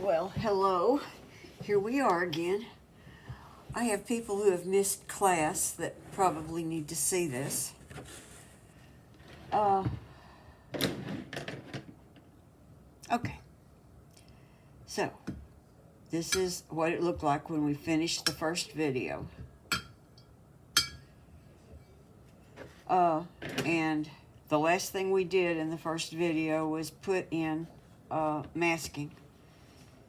Well, hello. Here we are again. I have people who have missed class that probably need to see this. Okay. So, this is what it looked like when we finished the first video. And the last thing we did in the first video was put in masking.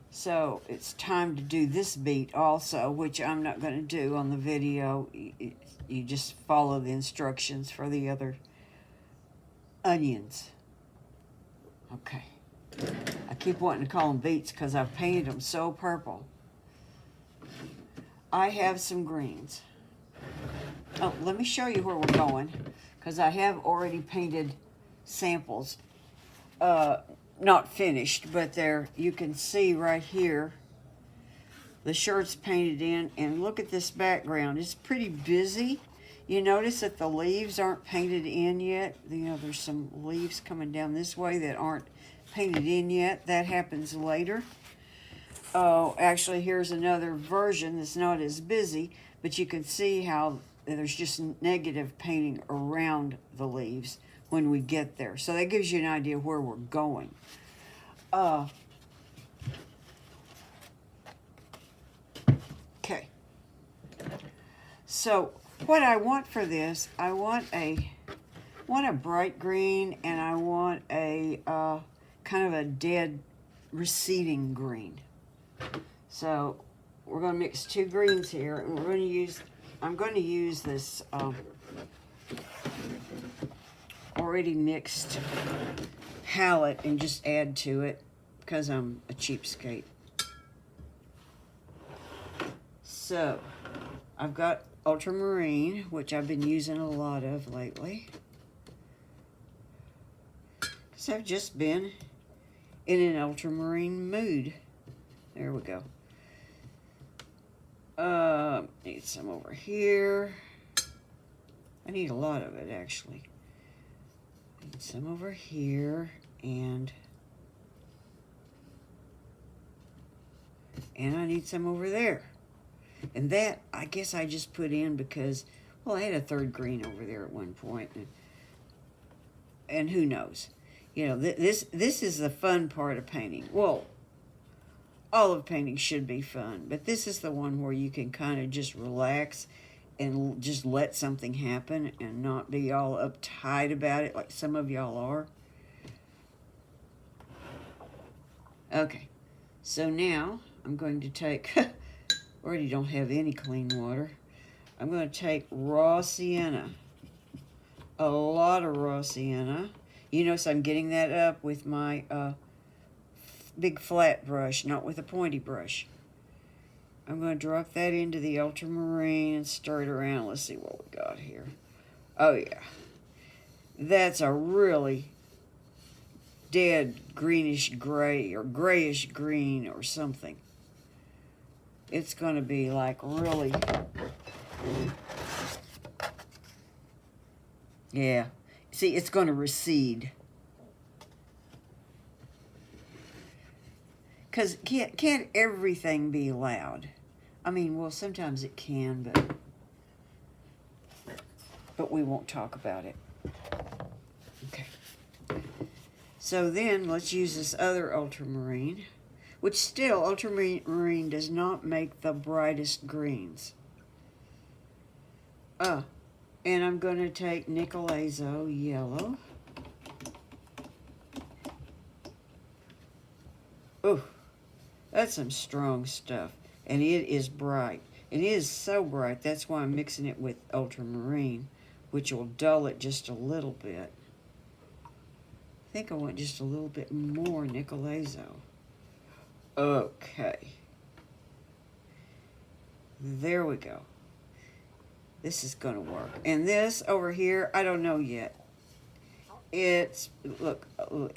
So it's time to do this beat also, which I'm not going to do on the video. You just follow the instructions for the other onions. Okay. I keep wanting to call them beets because I've painted them so purple. I have some greens. Oh, let me show you where we're going, because I have already painted samples. Not finished, but there you can see right here the shirt's painted in, and look at this background. It's pretty busy. You notice that the leaves aren't painted in yet. You know, there's some leaves coming down this way that aren't painted in yet. That happens later. Oh, actually, here's another version that's not as busy, but you can see how there's just negative painting around the leaves when we get there. So that gives you an idea where we're going. Okay. So what I want for this, I want a bright green, and I want a kind of a dead receding green. So we're going to mix two greens here, and I'm going to use this already mixed palette and just add to it because I'm a cheapskate. So I've got ultramarine, which I've been using a lot of lately, because I've just been in an ultramarine mood. There we go. Need some over here. I need a lot of it, actually. Need some over here, and I need some over there. And that, I guess I just put in because, well, I had a third green over there at one point, and who knows? You know, this is the fun part of painting. Well, all of painting should be fun, but this is the one where you can kind of just relax and just let something happen and not be all uptight about it like some of y'all are. Okay, so now I'm going to take, already don't have any clean water. I'm going to take raw sienna, a lot of raw sienna. You notice I'm getting that up with my big flat brush, not with a pointy brush. I'm going to drop that into the ultramarine and stir it around. Let's see what we got here. Oh, yeah. That's a really dead greenish gray or grayish green or something. It's going to be like really... Yeah. See, it's going to recede. Because can't everything be loud? I mean, well, sometimes it can, but we won't talk about it. Okay. So then let's use this other ultramarine, which still, ultramarine does not make the brightest greens. And I'm going to take Nicolazo yellow. Ooh, that's some strong stuff. And it is bright. It is so bright, that's why I'm mixing it with ultramarine, which will dull it just a little bit. I think I want just a little bit more Nicolazo. Okay. There we go. This is going to work. And this over here, I don't know yet. Look,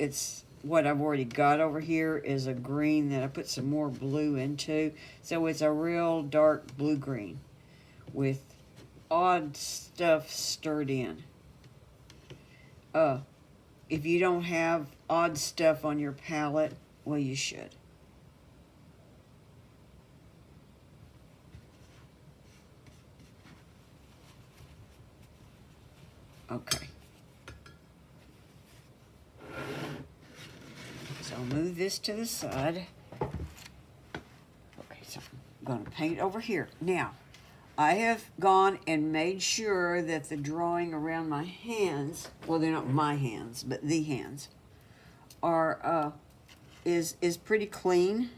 it's... What I've already got over here is a green that I put some more blue into. So it's a real dark blue-green with odd stuff stirred in. If you don't have odd stuff on your palette, well, you should. Okay. So I'll move this to the side. Okay, so I'm going to paint over here. Now, I have gone and made sure that the drawing around my hands, well, they're not my hands, but the hands, are is pretty clean,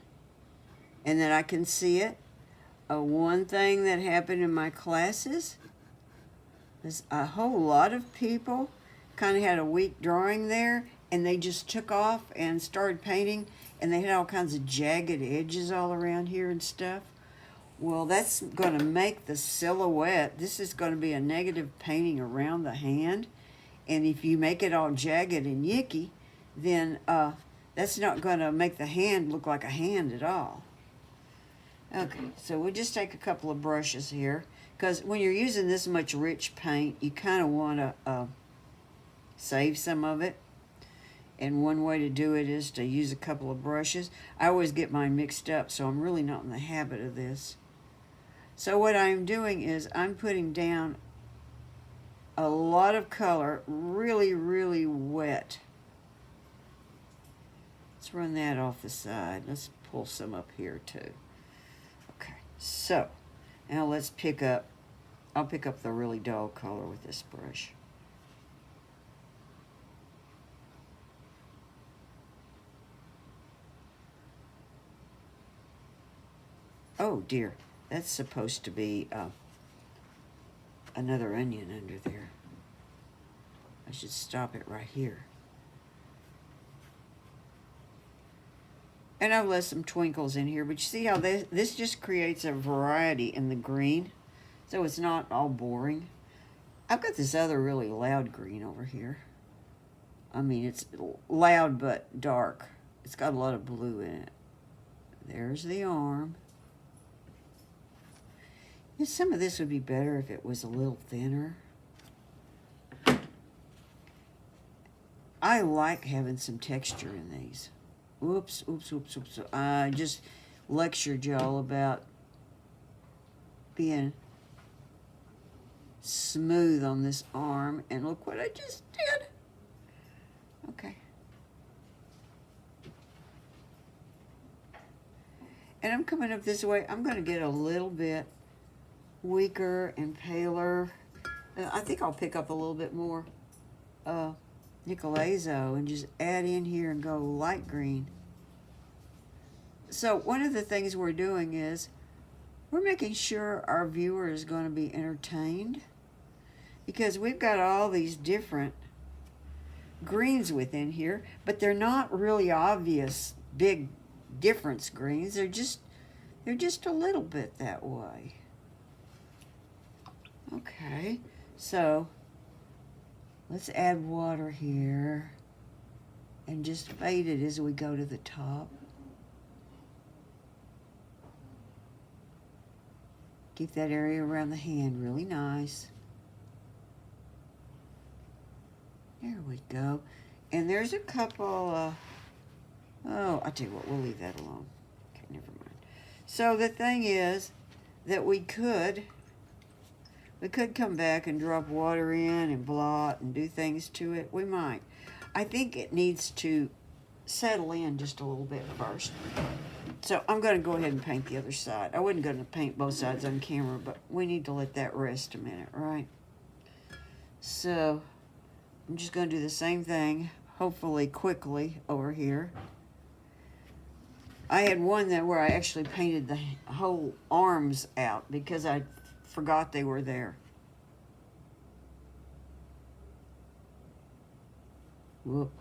and that I can see it. One thing that happened in my classes is a whole lot of people kind of had a weak drawing there, and they just took off and started painting, and they had all kinds of jagged edges all around here and stuff. Well, that's going to make the silhouette. This is going to be a negative painting around the hand, and if you make it all jagged and yicky, then that's not going to make the hand look like a hand at all. Okay, so we'll just take a couple of brushes here, because when you're using this much rich paint, you kind of want to save some of it. And one way to do it is to use a couple of brushes. I always get mine mixed up, so I'm really not in the habit of this. So what I'm doing is I'm putting down a lot of color, really, really wet. Let's run that off the side. Let's pull some up here too. Okay, so now let's pick up, I'll pick up the really dull color with this brush. Oh dear, that's supposed to be another onion under there. I should stop it right here. And I've left some twinkles in here, but you see how this just creates a variety in the green, so it's not all boring. I've got this other really loud green over here. I mean, it's loud but dark. It's got a lot of blue in it. There's the arm. And some of this would be better if it was a little thinner. I like having some texture in these. Oops. I just lectured y'all about being smooth on this arm, and look what I just did. Okay. And I'm coming up this way. I'm going to get a little bit weaker and paler. I think I'll pick up a little bit more Nicolazo and just add in here and go light green. So one of the things we're doing is we're making sure our viewer is going to be entertained, because we've got all these different greens within here, but they're not really obvious big difference greens. They're just a little bit that way. Okay, so let's add water here and just fade it as we go to the top. Keep that area around the hand really nice. There we go. And there's a couple, oh, I'll tell you what, we'll leave that alone. Okay, never mind. So the thing is that we could come back and drop water in and blot and do things to it. We might. I think it needs to settle in just a little bit first. So I'm going to go ahead and paint the other side. I wasn't going to paint both sides on camera, but we need to let that rest a minute, right? So I'm just going to do the same thing, hopefully quickly over here. I had one where I actually painted the whole arms out because I forgot they were there. Whoop.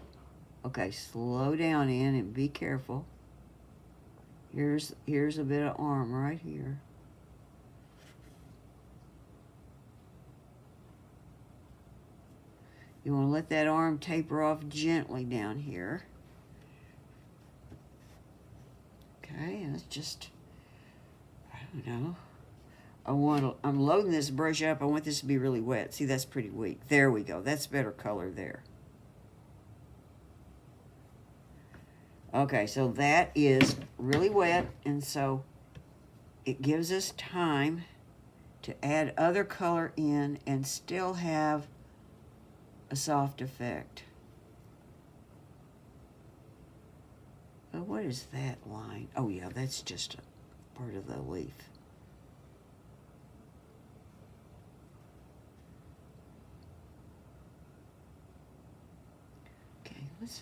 Okay, slow down in and be careful. Here's a bit of arm right here. You want to let that arm taper off gently down here. Okay, and it's just, I don't know. I'm loading this brush up. I want this to be really wet. See, that's pretty weak. There we go. That's better color there. Okay, so that is really wet, and so it gives us time to add other color in and still have a soft effect. But what is that line? Oh yeah, that's just a part of the leaf. Okay, let's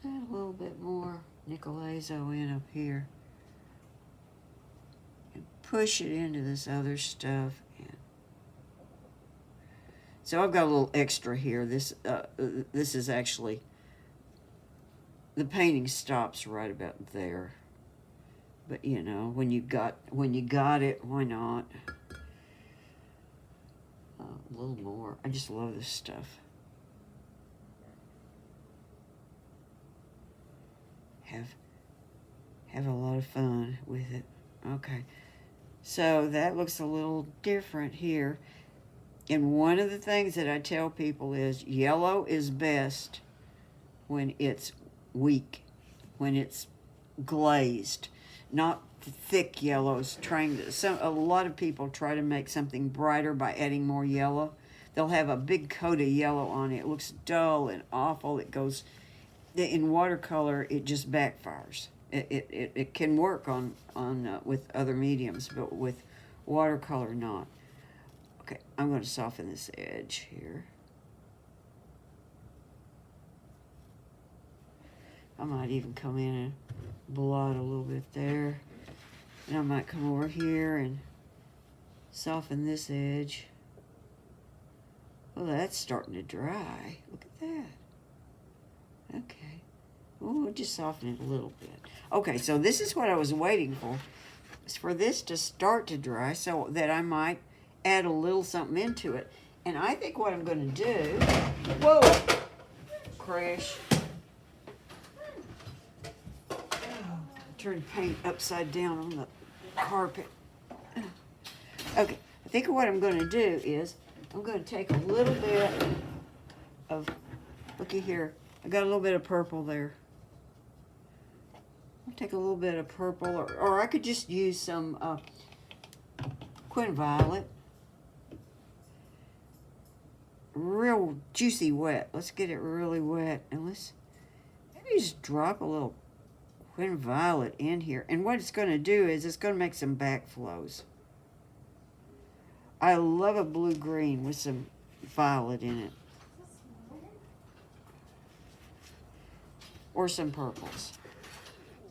add a little bit more Nicolazo in up here. And push it into this other stuff. And so I've got a little extra here. This is actually, the painting stops right about there. But you know, when you got it, why not? A little more. I just love this stuff. Have a lot of fun with it. Okay, so that looks a little different here. And one of the things that I tell people is yellow is best when it's weak, when it's glazed, not thick yellows. A lot of people try to make something brighter by adding more yellow. They'll have a big coat of yellow on it. It looks dull and awful. It goes, in watercolor, it just backfires. It can work on with other mediums, but with watercolor, not. Okay, I'm going to soften this edge here. I might even come in and blot a little bit there. And I might come over here and soften this edge. Well, that's starting to dry. Look at that. Okay. Oh, we'll just soften it a little bit. Okay, so this is what I was waiting for. Is for this to start to dry so that I might add a little something into it. And I think what I'm going to do... Whoa! Crash. Turn paint upside down on the carpet. Okay, I think what I'm going to do is I'm going to take a little bit of, looky here, I got a little bit of purple there. I'll take a little bit of purple, or I could just use some Quin Violet. Real juicy wet. Let's get it really wet, and let's maybe just drop a little Quin Violet in here. And what it's going to do is it's going to make some backflows. I love a blue-green with some violet in it. Or some purples.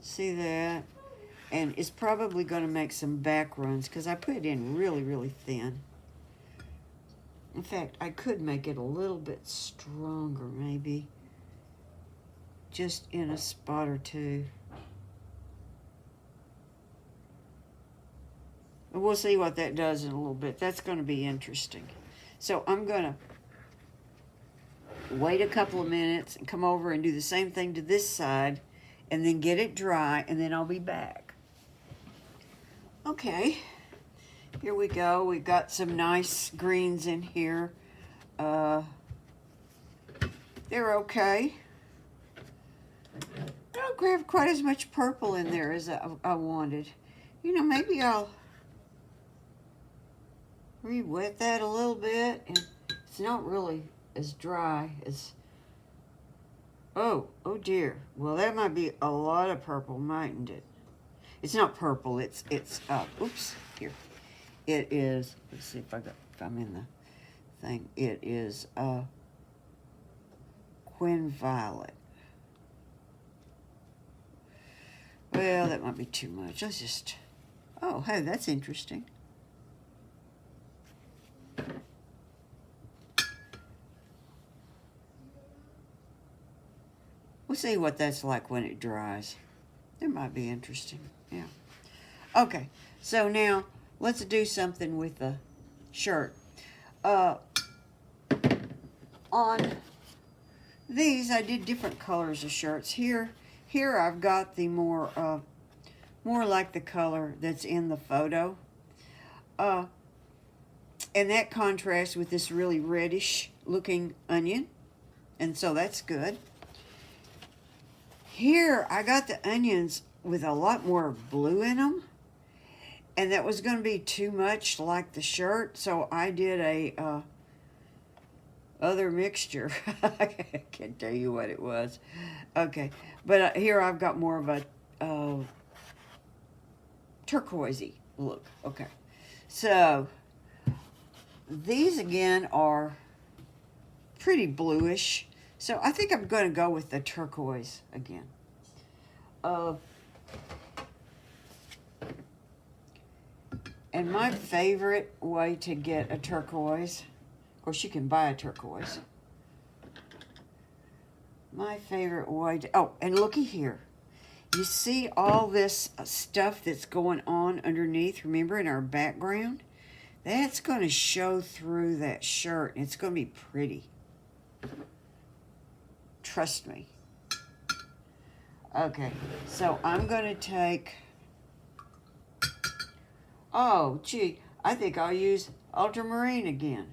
See that? And it's probably going to make some back runs because I put it in really, really thin. In fact, I could make it a little bit stronger, maybe. Just in a spot or two. And we'll see what that does in a little bit. That's going to be interesting. So I'm going to wait a couple of minutes and come over and do the same thing to this side and then get it dry, and then I'll be back. Okay, here we go. We've got some nice greens in here. They're okay. I don't grab quite as much purple in there as I wanted. You know, maybe I'll re-wet that a little bit, and it's not really as dry as, oh dear. Well, that might be a lot of purple, mightn't it? It's not purple, it's oops, here. It is, let's see if I'm in the thing. It is Quin Violet. Well, that might be too much. Let's just, oh, hey, that's interesting. We'll see what that's like when it dries. It might be interesting, yeah. Okay, so now let's do something with the shirt. On these, I did different colors of shirts. Here I've got the more like the color that's in the photo. And that contrasts with this really reddish looking onion. And so that's good. Here, I got the onions with a lot more blue in them, and that was going to be too much like the shirt, so I did a other mixture. I can't tell you what it was. Okay, but here I've got more of a turquoisey look. Okay, so these again are pretty bluish. So I think I'm going to go with the turquoise again. And my favorite way to get a turquoise, of course you can buy a turquoise. My favorite way to, oh, and looky here. You see all this stuff that's going on underneath, remember, in our background? That's going to show through that shirt, and it's going to be pretty. Trust me. Okay, so I'm going to take, oh, gee, I think I'll use ultramarine again.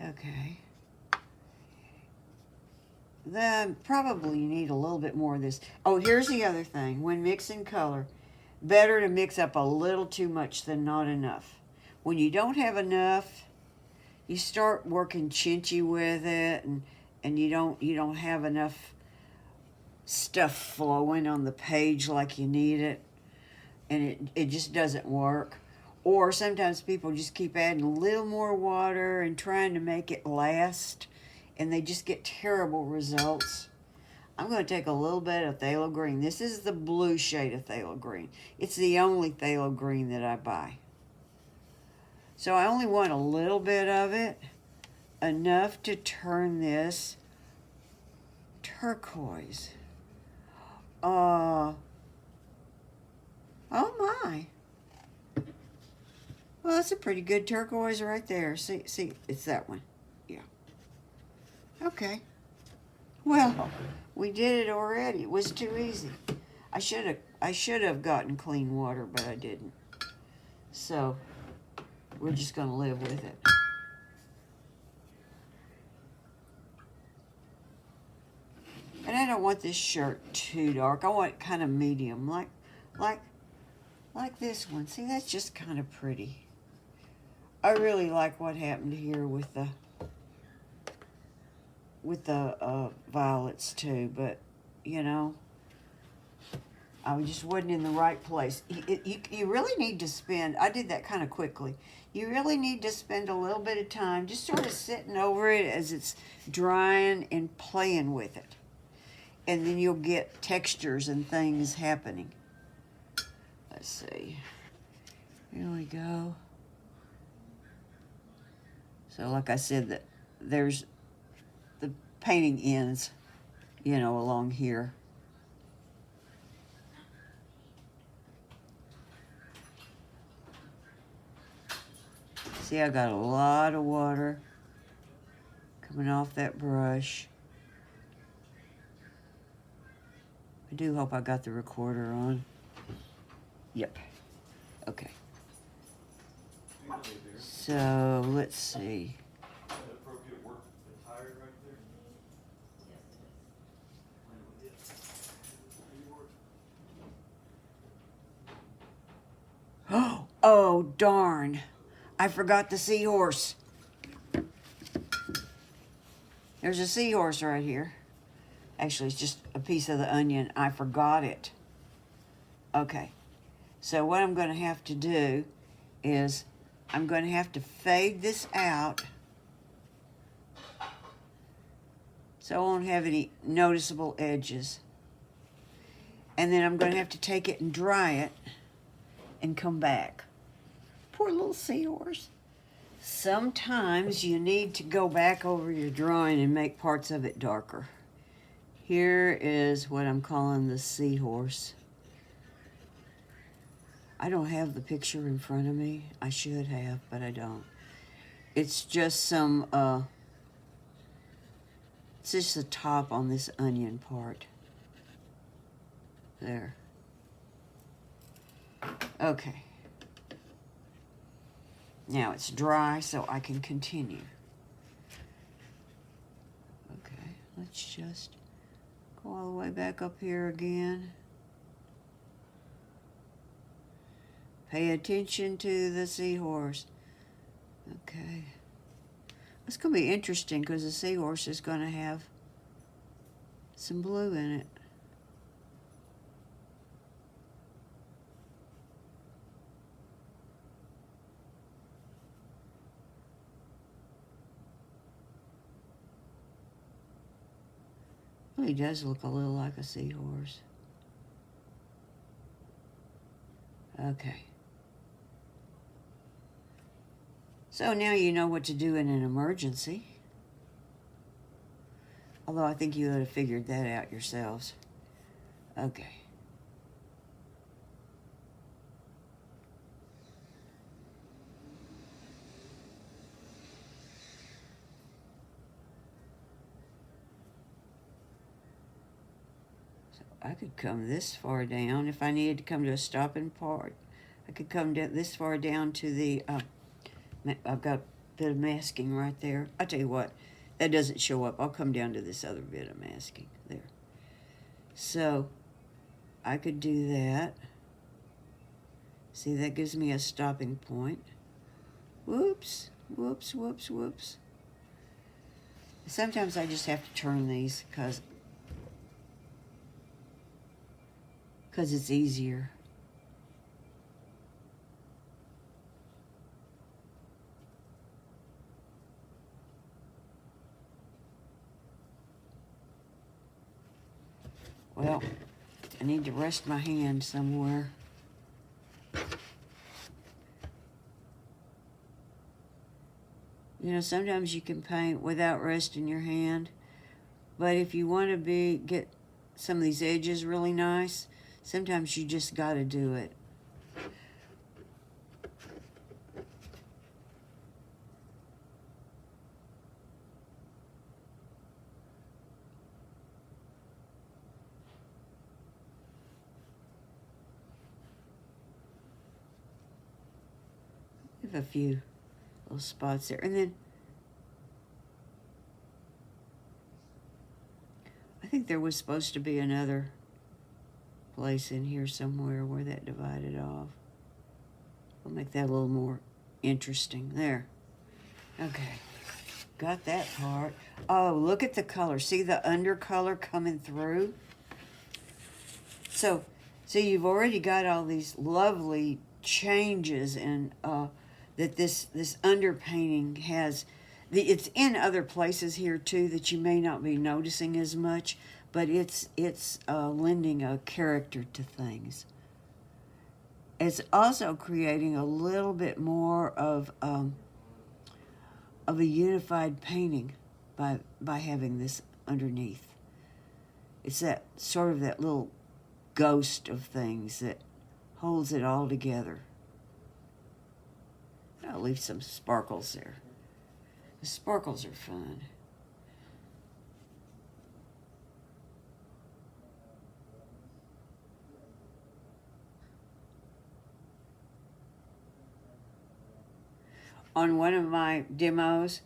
Okay. Then probably you need a little bit more of this. Oh, here's the other thing. When mixing color, better to mix up a little too much than not enough. When you don't have enough, you start working chinchy with it, and you don't have enough stuff flowing on the page like you need it, and it just doesn't work. Or sometimes people just keep adding a little more water and trying to make it last, and they just get terrible results. I'm going to take a little bit of phthalo green. This is the blue shade of phthalo green. It's the only phthalo green that I buy. So I only want a little bit of it, enough to turn this turquoise. Oh my. Well, that's a pretty good turquoise right there. See, it's that one. Yeah. Okay. Well, we did it already. It was too easy. I should have gotten clean water, but I didn't. So we're just going to live with it. And I don't want this shirt too dark. I want it kind of medium, like this one. See, that's just kind of pretty. I really like what happened here with the violets too, but you know, I just wasn't in the right place. You really need to spend, I did that kind of quickly. You really need to spend a little bit of time just sort of sitting over it as it's drying and playing with it. And then you'll get textures and things happening. Let's see. Here we go. So like I said, there's the painting ends, you know, along here. See, I got a lot of water coming off that brush. I do hope I got the recorder on. Yep. Okay. So, let's see. Oh, darn. I forgot the seahorse. There's a seahorse right here. Actually, it's just a piece of the onion. I forgot it. Okay. So what I'm going to have to do is I'm going to have to fade this out so I won't have any noticeable edges. And then I'm going to have to take it and dry it and come back. Poor little seahorse. Sometimes you need to go back over your drawing and make parts of it darker. Here is what I'm calling the seahorse. I don't have the picture in front of me. I should have, but I don't. It's just some, it's just the top on this onion part. There. Okay. Now it's dry, so I can continue. Okay, let's just go all the way back up here again. Pay attention to the seahorse. Okay. It's going to be interesting because the seahorse is going to have some blue in it. He does look a little like a seahorse. Okay. So now you know what to do in an emergency. Although I think you would have figured that out yourselves. Okay. I could come this far down if I needed to come to a stopping part. I could come this far down to the, I've got a bit of masking right there. I'll tell you what, that doesn't show up. I'll come down to this other bit of masking there. So I could do that. See, that gives me a stopping point. Whoops, whoops, whoops, whoops. Sometimes I just have to turn these because it's easier. Well, I need to rest my hand somewhere. You know, sometimes you can paint without resting your hand, but if you want to get some of these edges really nice, sometimes you just got to do it. I have a few little spots there, and then I think there was supposed to be another place in here somewhere where that divided off. I'll make that a little more interesting. There. Okay. Got that part. Oh, look at the color. See the undercolor coming through? So you've already got all these lovely changes and that this underpainting has. It's in other places here too that you may not be noticing as much, but it's lending a character to things. It's also creating a little bit more of a unified painting by having this underneath. It's that sort of that little ghost of things that holds it all together. I'll leave some sparkles there. The sparkles are fun. On one of my demos,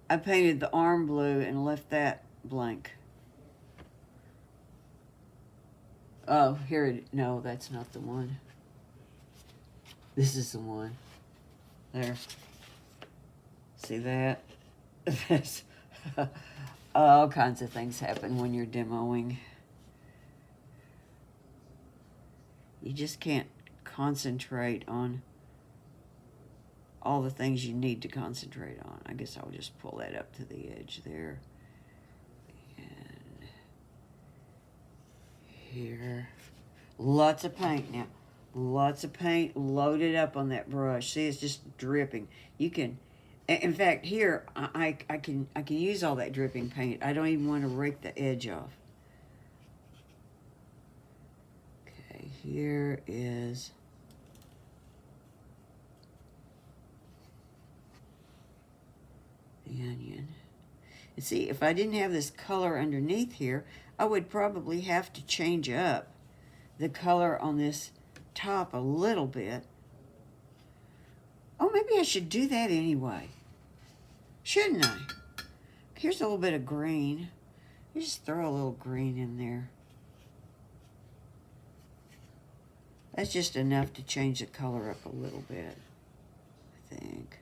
I painted the arm blue and left that blank. Oh, no, that's not the one. This is the one. There. See that? All kinds of things happen when you're demoing. You just can't concentrate on all the things you need to concentrate on. I guess I'll just pull that up to the edge there. And here. Lots of paint now. Lots of paint loaded up on that brush. See, it's just dripping. You can, in fact, here I can use all that dripping paint. I don't even want to rake the edge off. Okay, here is the onion. And see, if I didn't have this color underneath here, I would probably have to change up the color on this top a little bit. Oh, maybe I should do that anyway. Shouldn't I? Here's a little bit of green. You just throw a little green in there. That's just enough to change the color up a little bit, I think.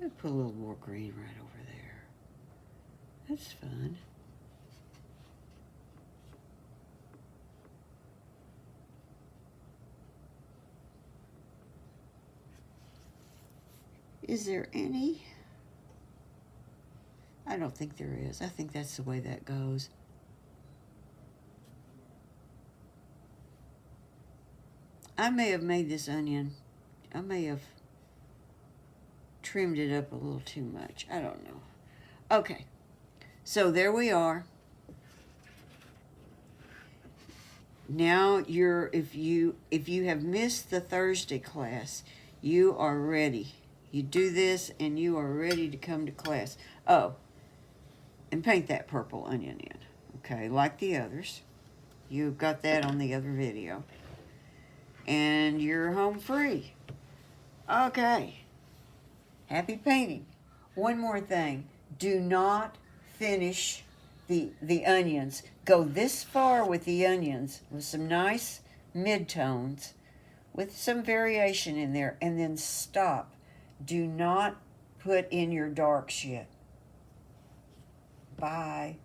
I'll put a little more green right over there. That's fun. Is there any? I don't think there is. I think that's the way that goes. I may have made this onion, I may have trimmed it up a little too much. I don't know. Okay, so there we are. Now if you have missed the Thursday class, you are ready. You do this and you are ready to come to class. Oh, and paint that purple onion in. Okay, like the others. You've got that on the other video. And you're home free. Okay. Happy painting. One more thing. Do not finish the onions. Go this far with the onions with some nice midtones with some variation in there, and then stop. Do not put in your darks yet. Bye.